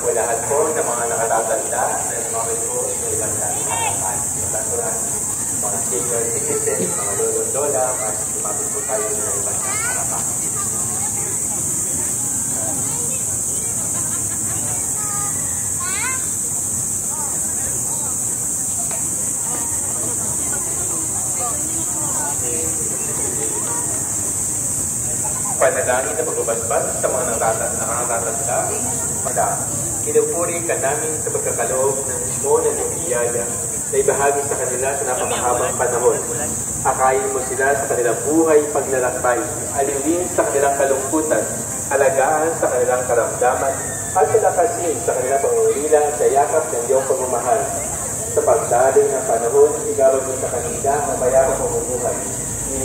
O lahat po sa mga nakatatanda na sumamit po sa ibang harapan. Sa mga senior citizens, mga lolo-lola, mas sumamit po tayo sa ibang harapan. Panalangin na pagbabasbas sa mga nakatatanda. Pinupuri ka namin sa pagkakaloob ng mismo na lumiyaya na ibahagi sa kanila sa napakahabang panahon. Akayin mo sila sa kanilang buhay paglalakbay, aliwin sa kanilang kalungkutan, alagaan sa kanilang karamdaman, at palakasin sa kanilang pangungulila sa yakap ng iyong pagmamahal. Sa pagdaloy ng panahon, igawad mo sa kanila ang mayakap ang buhay.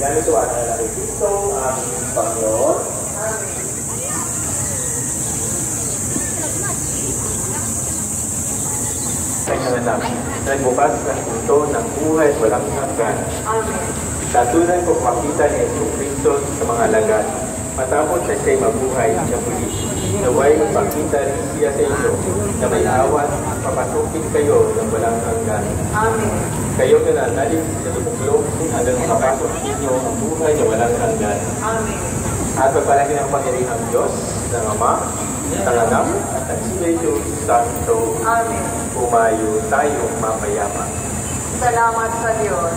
Namin ito ang nakikita ang aming Panginoon. Amen. Kanya na namin, nagbukas ng punto ng buhay at walang hanggan. Amen. Tatunan ko makita ni Jesucristo sa mga alagad. Matapos na siya'y mabuhay na muli, naway magpakita rin siya sa inyo na may awan at papasukin kayo ng walang hanggan. Amen. Kayo nananalig sa lubuklog hanggang makapasok ninyo ang buhay na walang hanggan. Amen. At pagpalagin ang Panginoong Diyos ng Ama, ng Anak, at ng Espiritu Santo. Amen. Pumayo tayong mapayapa. Salamat sa Diyos.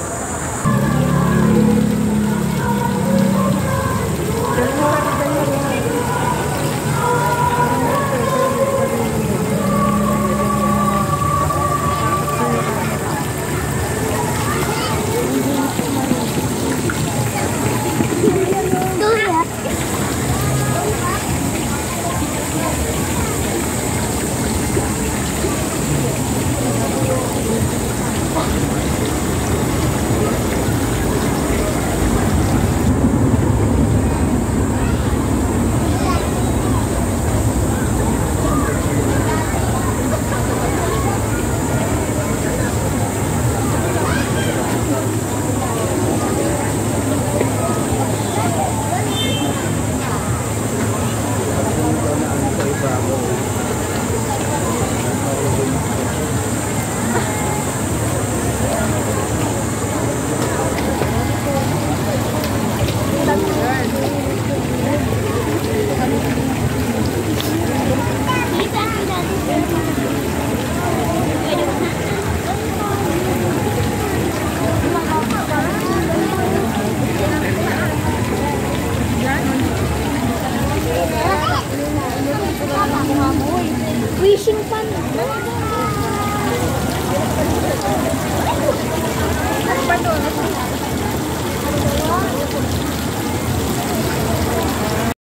Wishing pan.